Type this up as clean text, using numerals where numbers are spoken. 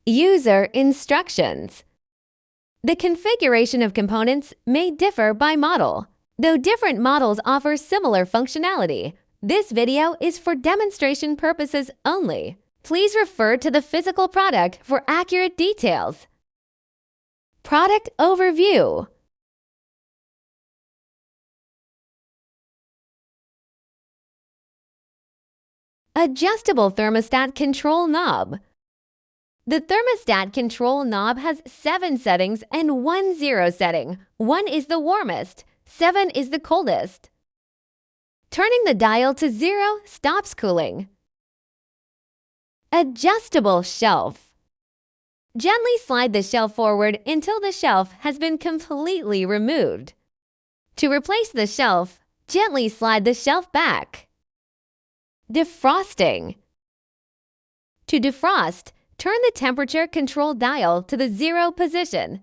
User instructions. The configuration of components may differ by model. Though different models offer similar functionality, this video is for demonstration purposes only. Please refer to the physical product for accurate details. Product overview. Adjustable thermostat control knob. The thermostat control knob has 7 settings and 1 0 setting. 1 is the warmest, 7 is the coldest. Turning the dial to 0 stops cooling. Adjustable shelf. Gently slide the shelf forward until the shelf has been completely removed. To replace the shelf, gently slide the shelf back. Defrosting. To defrost, turn the temperature control dial to the 0 position.